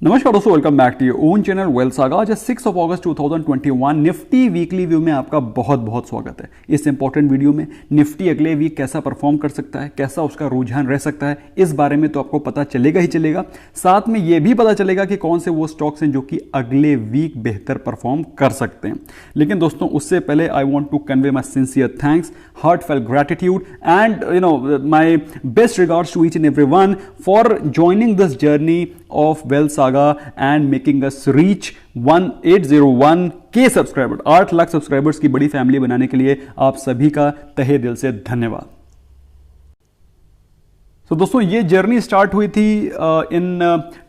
नमस्कार दोस्तों, welcome back to your own channel Wealth Saga. आज 6 अगस्त 2021 निफ्टी वीकली व्यू में आपका बहुत बहुत स्वागत है। इस इंपॉर्टेंट वीडियो में निफ्टी अगले वीक कैसा परफॉर्म कर सकता है, कैसा उसका रुझान रह सकता है, इस बारे में तो आपको पता चलेगा ही चलेगा। साथ में यह भी पता चलेगा कि कौन से वो स्टॉक्स हैं जो कि अगले वीक बेहतर परफॉर्म कर सकते हैं। लेकिन दोस्तों उससे पहले I want to convey my sincere thanks, heartfelt gratitude and my best regards to each and everyone for joining this journey of Wealth Saga and making us reach 1801K subscriber, 8 lakh subscribers की बड़ी family बनाने के लिए आप सभी का तहे दिल से धन्यवाद। तो दोस्तों ये जर्नी स्टार्ट हुई थी इन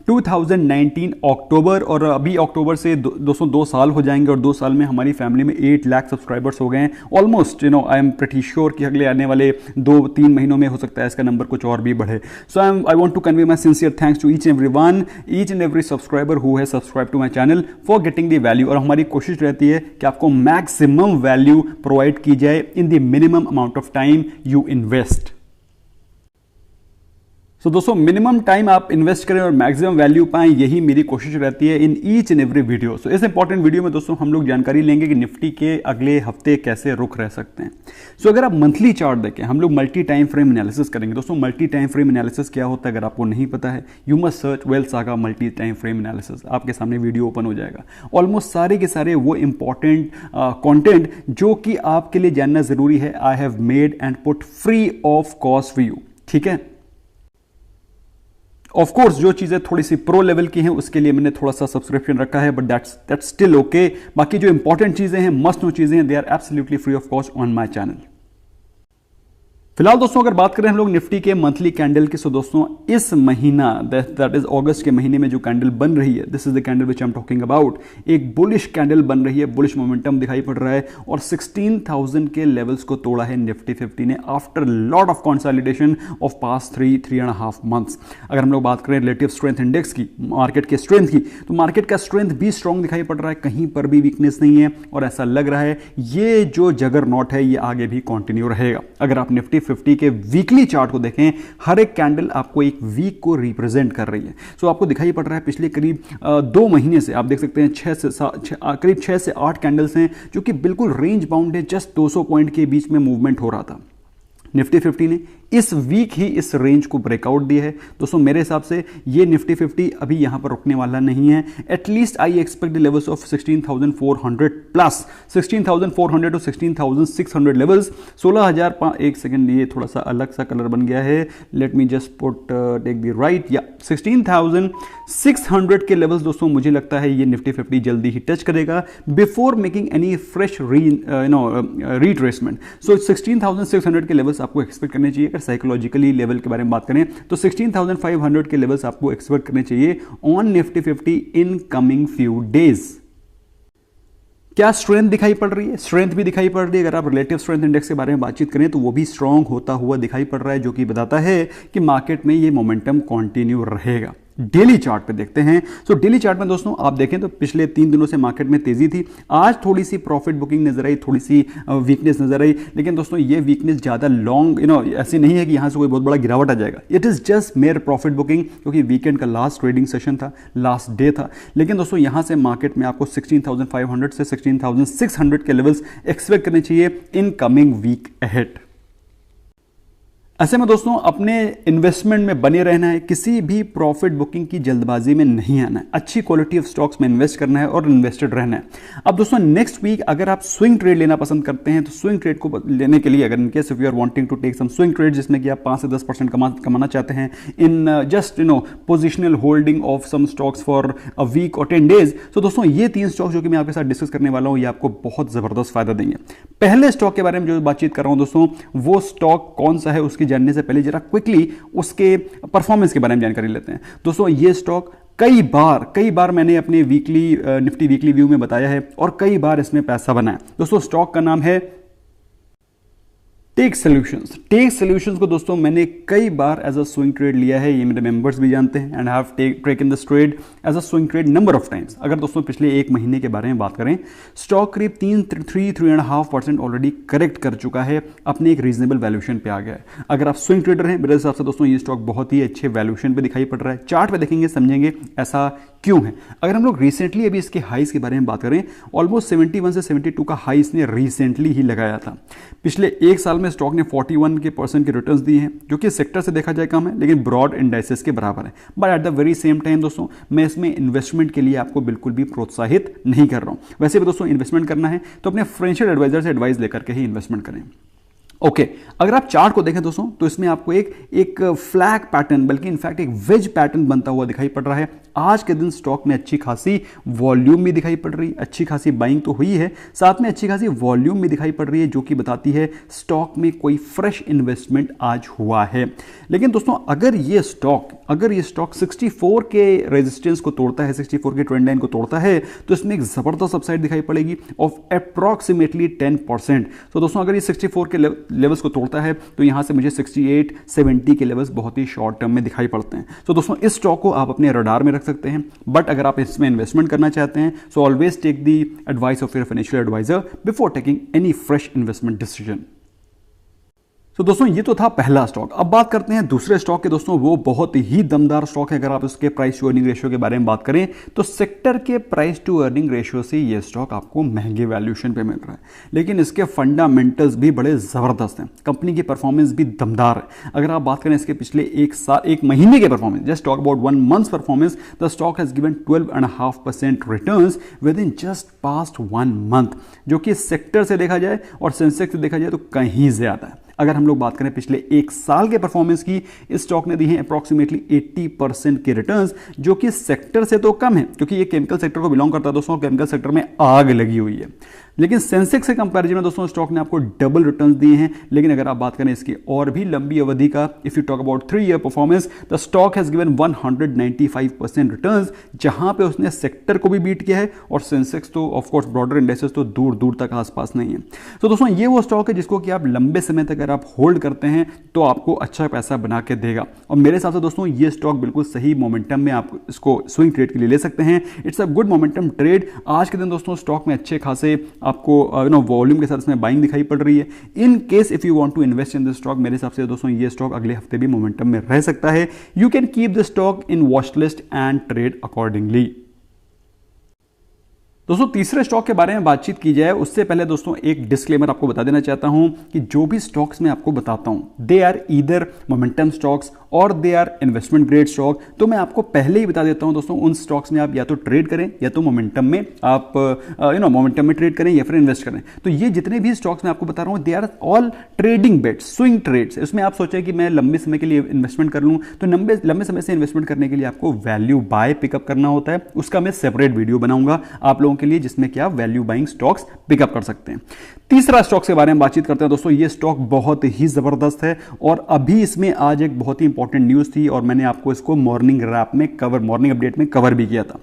2019 अक्टूबर, और अभी अक्टूबर से दोस्तों 2 साल हो जाएंगे, और 2 साल में हमारी फैमिली में 8 लाख सब्सक्राइबर्स हो गए हैं almost. I am pretty sure कि अगले आने वाले 2-3 महीनों में हो सकता है इसका नंबर कुछ और भी बढ़े। So I want to convey my sincere thanks to each and every subscriber who has subscribe to my channel for getting the value. और हमारी कोशिश रहती है कि आपको मैक्सिमम वैल्यू प्रोवाइड की जाए in the minimum amount of time you invest. तो दोस्तों मिनिमम टाइम आप इन्वेस्ट करें और मैक्सिमम वैल्यू पाएं, यही मेरी कोशिश रहती है in each and every video. So इस इंपॉर्टेंट वीडियो में दोस्तों हम लोग जानकारी लेंगे कि निफ्टी के अगले हफ्ते कैसे रुख रह सकते हैं। सो अगर आप मंथली चार्ट देखें, हम लोग मल्टी टाइम फ्रेम एनालिसिस करेंगे। दोस्तों मल्टी टाइम फ्रेम एनालिसिस क्या होता है अगर आपको नहीं पता है, you must search wealth saga multi time frame analysis. आपके सामने वीडियो ओपन हो जाएगा। ऑलमोस्ट सारे के सारे वो इंपॉर्टेंट कॉन्टेंट जो कि आपके लिए जानना जरूरी है, I have made and put free of cost for you. ठीक है, ऑफ कोर्स जो चीजें थोड़ी सी प्रो लेवल की हैं उसके लिए मैंने थोड़ा सा सब्सक्रिप्शन रखा है, बट दैट्स स्टिल ओके। बाकी जो इंपॉर्टेंट चीजें हैं, मस्ट नो चीजें हैं, they are absolutely free of cost on my channel. फिलहाल दोस्तों अगर बात करें हम लोग निफ्टी के मंथली कैंडल की, सो दोस्तों इस महीना दैट इज अगस्त के महीने में जो कैंडल बन रही है, this is the candle which I am talking about. एक बुलिश कैंडल बन रही है, बुलिश मोमेंटम दिखाई पड़ रहा है, और 16,000 के लेवल्स को तोड़ा है निफ्टी 50 ने after lot of consolidation of past 3.5 months. अगर हम लोग बात करें रिलेटिव स्ट्रेंथ इंडेक्स की, मार्केट के स्ट्रेंथ की, तो मार्केट का स्ट्रेंथ भी स्ट्रांग दिखाई पड़ रहा है, कहीं पर भी वीकनेस नहीं है, और ऐसा लग रहा है ये जो जगरनॉट है ये आगे भी कंटिन्यू रहेगा। अगर आप निफ्टी 50 के वीकली चार्ट को देखें, हर एक कैंडल आपको एक वीक को रिप्रेजेंट कर रही है। सो आपको दिखाई पड़ रहा है पिछले करीब 2 महीने से आप देख सकते हैं करीब 6 से 8 कैंडल्स हैं जो कि बिल्कुल रेंज बाउंड है, जस्ट 200 पॉइंट के बीच में मूवमेंट हो रहा था। निफ्टी 50 ने इस वीक ही इस रेंज को ब्रेकआउट दिया है। दोस्तों मेरे हिसाब से ये निफ्टी 50 अभी यहां पर रुकने वाला नहीं है। At least I expect the levels of 16,400 plus, 16,400 to 16,600 levels. 16,000 एक सेकंड, ये थोड़ा सा अलग सा कलर बन गया है, let me just put take the right, या 16,600 के लेवल्स दोस्तों मुझे लगता है ये निफ्टी 50 जल्दी ही टच करेगा बिफोर मेकिंग एनी फ्रेश रीट्रेसमेंट। सो 16,600 के लेवल्स आपको एक्सपेक्ट करने चाहिए। साइकोलॉजिकली लेवल के बारे में बात करें तो 16,500 के लेवल्स आपको एक्सपेक्ट करने चाहिए on Nifty 50 in coming few days. क्या स्ट्रेंथ दिखाई पड़ रही है? स्ट्रेंथ भी दिखाई पड़ रही है। अगर आप रिलेटिव स्ट्रेंथ इंडेक्स के बारे में बातचीत करें तो वो भी स्ट्रांग होता हुआ दिखाई पड़ रहा है, जो कि बताता है कि मार्केट में ये मोमेंटम कंटिन्यू रहेगा। डेली चार्ट पे देखते हैं। सो डेली चार्ट में दोस्तों आप देखें तो पिछले 3 दिनों से मार्केट में तेजी थी। आज थोड़ी सी प्रॉफिट बुकिंग नजर आई, थोड़ी सी वीकनेस नजर आई, लेकिन दोस्तों ये वीकनेस ज्यादा लॉन्ग ऐसी नहीं है कि यहां से कोई बहुत बड़ा गिरावट आ जाएगा। It is just mayor profit booking, क्योंकि वीकेंड का लास्ट ट्रेडिंग सेशन था, लास्ट डे था। लेकिन दोस्तों यहां से मार्केट में आपको 16,500 से 16,600 के लेवल्स एक्सपेक्ट करने चाहिए इन कमिंग वीक अहेड। ऐसे में दोस्तों अपने इन्वेस्टमेंट में बने रहना है, किसी भी प्रॉफिट बुकिंग की जल्दबाजी में नहीं आना है, अच्छी क्वालिटी ऑफ स्टॉक्स में इन्वेस्ट करना है और इन्वेस्टेड रहना है। अब दोस्तों नेक्स्ट वीक अगर आप स्विंग ट्रेड लेना पसंद करते हैं तो स्विंग ट्रेड को लेने के लिए, अगर in case if you are wanting to take some swing trade जिसमें कि आप 5 से 10% कमाना चाहते हैं in just positional holding of some stocks for a week और 10 डेज, तो दोस्तों ये 3 स्टॉक्स जो कि मैं आपके साथ डिस्कस करने वाला हूं ये आपको बहुत जबरदस्त फायदा देंगे। पहले स्टॉक के बारे में जो बातचीत कर रहा हूं दोस्तों, वो स्टॉक कौन सा है उसकी जानने से पहले जरा क्विकली उसके परफॉर्मेंस के बारे में जानकारी लेते हैं। दोस्तों ये स्टॉक कई बार मैंने अपने निफ्टी वीकली व्यू में बताया है और कई बार इसमें पैसा बनाया। दोस्तों स्टॉक का नाम है टेक सॉल्यूशंस को दोस्तों मैंने कई बार एज अ स्विंग ट्रेड लिया है, ये मेरे मेंबर्स भी जानते हैं, and I have taken this trade as a swing trade number of times. अगर दोस्तों पिछले एक महीने के बारे में बात करें, स्टॉक करीब 3.5% ऑलरेडी करेक्ट कर चुका है, अपने एक रीजनेबल वैल्यूएशन पे आ गया है। अगर आप स्विंग ट्रेडर हैं, मेरे हिसाब से दोस्तों ये स्टॉक बहुत ही अच्छे वैल्यूएशन पे दिखाई पड़ रहा है। चार्ट पे देखेंगे समझेंगे ऐसा क्यों है। अगर हम लोग रिसेंटली अभी इसके हाइस के बारे में बात करें, ऑलमोस्ट 71 से 72 का हाई इसने रिसेंटली ही लगाया था। पिछले एक साल में स्टॉक ने 41% के रिटर्न्स दिए हैं, जो कि सेक्टर से देखा जाए कम है, लेकिन ब्रॉड इंडाइसेस के बराबर है। But at the very same time दोस्तों, मैं इसमें इन्वेस्टमेंट के लिए आपको बिल्कुल भी प्रोत्साहित नहीं कर रहा हूं। वैसे भी दोस्तों इन्वेस्टमेंट करना है तो अपने फाइनेंशियल एडवाइजर से एडवाइस लेकर के ही इन्वेस्टमेंट करें। ओके, अगर आप चार्ट को देखें दोस्तों, तो इसमें आपको एक फ्लैग पैटर्न, बल्कि इनफैक्ट एक वेज पैटर्न बनता हुआ दिखाई पड़ रहा है। आज के दिन स्टॉक में अच्छी खासी वॉल्यूम भी दिखाई पड़ रही है, अच्छी खासी बाइंग तो हुई है, साथ में अच्छी खासी वॉल्यूम भी दिखाई पड़ रही है, जो कि बताती है स्टॉक में कोई फ्रेश इन्वेस्टमेंट आज हुआ है। लेकिन दोस्तों अगर ये स्टॉक 64 के रेजिस्टेंस को तोड़ता है, 64 के ट्रेंड लाइन को तोड़ता है, तो इसमें एक जबरदस्त अपसाइड दिखाई पड़ेगी ऑफ अप्रॉक्सीमेटली 10%। तो दोस्तों अगर ये 64 के लेवल्स को तोड़ता है, तो यहां से मुझे 68, 70 के लेवल्स बहुत ही शॉर्ट टर्म में दिखाई पड़ते हैं। तो दोस्तों इस स्टॉक को आप अपने रडार में रख सकते हैं। बट अगर आप इसमें इन्वेस्टमेंट करना चाहते हैं, so always take the advice of your financial advisor before taking any fresh investment decision. तो दोस्तों ये तो था पहला स्टॉक। अब बात करते हैं दूसरे स्टॉक के दोस्तों, वो बहुत ही दमदार स्टॉक है। अगर आप इसके प्राइस टू अर्निंग रेशियो के बारे में बात करें, तो सेक्टर के प्राइस टू अर्निंग रेशियो से ये स्टॉक आपको महंगे वैल्यूएशन पे मिल रहा है, लेकिन इसके फंडामेंटल्स भी बड़े जबरदस्त हैं। कंपनी की परफॉर्मेंस भी दमदार है। अगर आप बात करें इसके पिछले एक महीने के performance, just talk about 1 month performance, the stock has given 12.5% returns with in just passed 1 month, जो कि सेक्टर से देखा जाए और सेंसेक्स से देखा जाए तो कहीं ज्यादा है। अगर हम लोग बात करें पिछले एक साल के परफॉर्मेंस की, इस स्टॉक ने दी है अप्रॉक्सीमेटली 80% के रिटर्न्स, जो कि सेक्टर से तो कम है, क्योंकि ये केमिकल सेक्टर को बिलोंग करता है दोस्तों। केमिकल सेक्टर में आग लगी हुई है, लेकिन सेंसेक्स के कंपैरिजन में दोस्तों स्टॉक ने आपको डबल रिटर्न्स दिए हैं। लेकिन अगर आप बात करें इसकी और भी लंबी अवधि का, if you talk about 3 year performance, the stock has given 195% returns, जहां पे उसने सेक्टर को भी बीट किया है, और सेंसेक्स तो ऑफ कोर्स ब्रॉडर इंडेक्सेस तो दूर दूर तक आसपास नहीं है। तो दोस्तों ये वो स्टॉक है जिसको कि आप लंबे समय तक अगर आप होल्ड करते हैं तो आपको अच्छा पैसा बना के देगा। और मेरे हिसाब से दोस्तों ये स्टॉक बिल्कुल सही मोमेंटम में आप इसको स्विंग ट्रेड के लिए ले सकते हैं। It's a good momentum trade. आज के दिन दोस्तों स्टॉक में अच्छे खासे आपको वॉल्यूम के साथ इसमें बाइंग दिखाई पड़ रही है। In case if you want to invest in this stock, मेरे हिसाब से दोस्तों ये स्टॉक अगले हफ्ते भी मोमेंटम में रह सकता है। You can keep the stock in watch list and trade accordingly. दोस्तों तीसरे स्टॉक के बारे में बातचीत की जाए उससे पहले दोस्तों एक डिस्क्लेमर आपको बता देना चाहता हूं कि जो भी स्टॉक्स मैं आपको बताता हूं, they are either momentum stocks और they are investment grade stock. तो मैं आपको पहले ही बता देता हूं दोस्तों, उन स्टॉक्स में आप या तो ट्रेड करें या तो मोमेंटम में आप मोमेंटम में ट्रेड करें या फिर इन्वेस्ट करें। तो ये जितने भी स्टॉक्स मैं आपको बता रहा हूं, they are all trading bets, swing trades. इसमें आप सोचें कि मैं लंबे समय के लिए इन्वेस्टमेंट कर लूं, तो लंबे समय से इन्वेस्टमेंट करने के लिए आपको वैल्यू बाय पिकअप करना होता है। उसका मैं सेपरेट वीडियो बनाऊंगा आप लोगों के लिए, जिसमें कि आप वैल्यू बाइंग स्टॉक्स पिकअप कर सकते हैं। तीसरा स्टॉक के बारे में बातचीत करते हैं दोस्तों। ये स्टॉक बहुत ही जबरदस्त है, और अभी इसमें आज एक बहुत ही इंपॉर्टेंट न्यूज थी, और मैंने आपको इसको मॉर्निंग अपडेट में कवर भी किया था।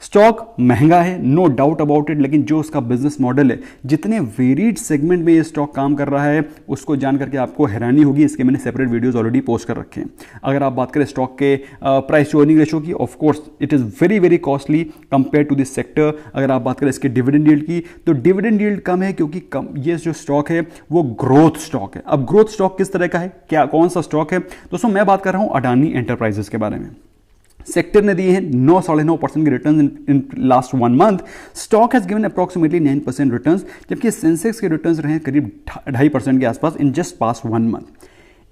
स्टॉक महंगा है, नो डाउट अबाउट इट, लेकिन जो उसका बिजनेस मॉडल है, जितने वेरिड सेगमेंट में ये स्टॉक काम कर रहा है, उसको जान करके आपको हैरानी होगी। इसके मैंने सेपरेट वीडियोस ऑलरेडी पोस्ट कर रखे हैं। अगर आप बात करें स्टॉक के प्राइस टू अर्निंग रेशियो की, of course it is very very costly compare to this sector. अगर आप बात करें इसके डिविडेंड यील्ड की, तो डिविडेंड यील्ड कम है, क्योंकि ये जो स्टॉक है वो ग्रोथ स्टॉक है। अब ग्रोथ स्टॉक किस तरह का है, कौन सा स्टॉक है दोस्तों? मैं बात कर रहा हूं अडानी एंटरप्राइजेस के बारे में। सेक्टर ने दिए हैं 9.5% के return in last 1 month. Stock has given approximately 9% return, जबकि सेंसेक्स के रिटर्न रहे करीब 2.5% के आसपास इन जस्ट पास्ट 1 मंथ।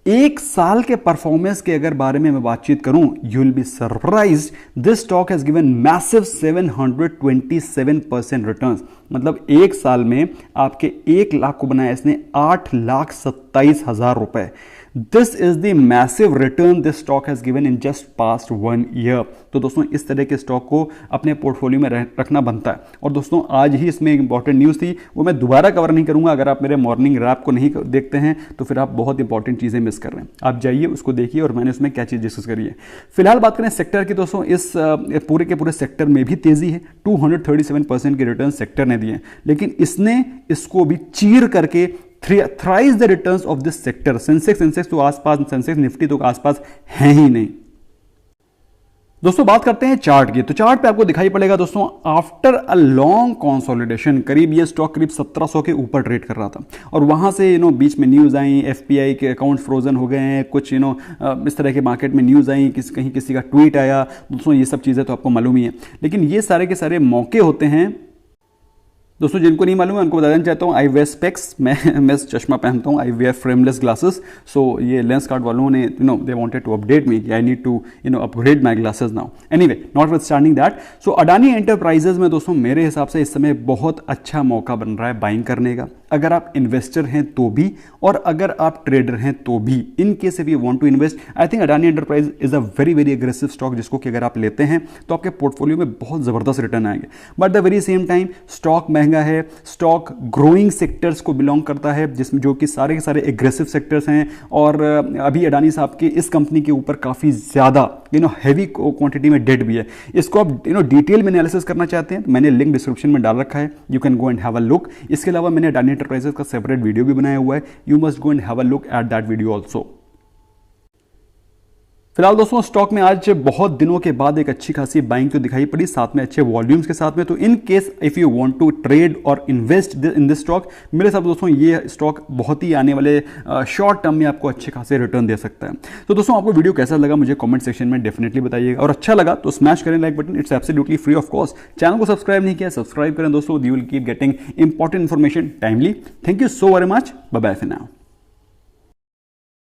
एक साल के परफॉर्मेंस के अगर बारे में मैं बातचीत करूं, you will be surprised, this stock has given massive 727% returns. मतलब एक साल में आपके 1 लाख को बनाया इसने 8,27,000 रुपए। This is the massive return this stock has given in just passed 1 year. तो दोस्तों इस तरह के स्टॉक को अपने पोर्टफोलियो में रखना बनता है। और दोस्तों आज ही इसमें एक इंपॉर्टेंट न्यूज़ थी, वो मैं दोबारा कवर नहीं करूंगा। अगर आप मेरे मॉर्निंग रैप को नहीं देखते हैं तो फिर आप बहुत इंपॉर्टेंट चीज़ें मिस कर रहे हैं। आप जाइए उसको देखिए, और मैंने उसमें क्या चीज़ डिस्कस करी है। फिलहाल बात करें सेक्टर की दोस्तों, इस पूरे के पूरे सेक्टर में भी तेजी है। 237% के रिटर्न सेक्टर ने दिए, लेकिन इसने इसको भी चीर करके thrice the returns of this sector. Sensex तो आसपास, सेंसेक्स निफ्टी तो आसपास है ही नहीं। दोस्तों बात करते हैं चार्ट की। तो चार्ट पे आपको दिखाई पड़ेगा दोस्तों, आफ्टर अ लॉन्ग कंसोलिडेशन करीब ये स्टॉक करीब 1700 के ऊपर ट्रेड कर रहा था, और वहां से बीच में न्यूज आई, एफपीआई के अकाउंट फ्रोजन हो गए हैं, कुछ इस तरह के मार्केट में न्यूज आई, कहीं किसी का ट्वीट आया। दोस्तों ये सब चीजें तो आपको मालूम ही है, लेकिन ये सारे के सारे मौके होते हैं दोस्तों, जिनको नहीं मालूम है उनको बताना चाहता हूँ। आई वेयर स्पेक्स, मैं चश्मा पहनता हूँ। I wear frameless glasses. So ये लेंस कार्ड वालों ने they wanted to update me, I need to upgrade my glasses now. Anyway, notwithstanding that, so Adani Enterprises में दोस्तों मेरे हिसाब से इस समय बहुत अच्छा मौका बन रहा है बाइंग करने का, अगर आप इन्वेस्टर हैं तो भी, और अगर आप ट्रेडर हैं तो भी। In case if you want to invest, I think Adani Enterprise is a very very aggressive stock, जिसको कि अगर आप लेते हैं तो आपके पोर्टफोलियो में बहुत जबरदस्त रिटर्न आएंगे। But the very same time stock महंगा है, स्टॉक ग्रोइंग सेक्टर्स को बिलोंग करता है, जिसमें जो कि सारे के सारे एग्रेसिव सेक्टर्स हैं, और अभी अडानी साहब के इस कंपनी के ऊपर काफ़ी ज़्यादा हैवी क्वांटिटी में डेट भी है। इसको आप डिटेल में एनालिसिस करना चाहते हैं, मैंने लिंक डिस्क्रिप्शन में डाल रखा है, you can go and have a look. इसके अलावा मैंने अडानी एंटरप्राइजेस का सेपरेट वीडियो भी बनाया हुआ है, you must go and have a look at that video also. फिलहाल दोस्तों स्टॉक में आज बहुत दिनों के बाद एक अच्छी खासी बाइंग तो दिखाई पड़ी, साथ में अच्छे वॉल्यूम्स के साथ में। तो in case if you want to trade और इन्वेस्ट इन दिस स्टॉक, मेरे हिसाब से दोस्तों ये स्टॉक बहुत ही आने वाले शॉर्ट टर्म में आपको अच्छे खासे रिटर्न दे सकता है। तो दोस्तों आपको वीडियो कैसा लगा मुझे कमेंट सेक्शन में डेफिनेटली बताइएगा, और अच्छा लगा तो स्मैश करें like button, it's absolutely free of cost. Channel को सब्सक्राइब नहीं किया, सब्सक्राइब करें दोस्तों, you will keep getting important information timely. Thank you so very much, bye bye for now.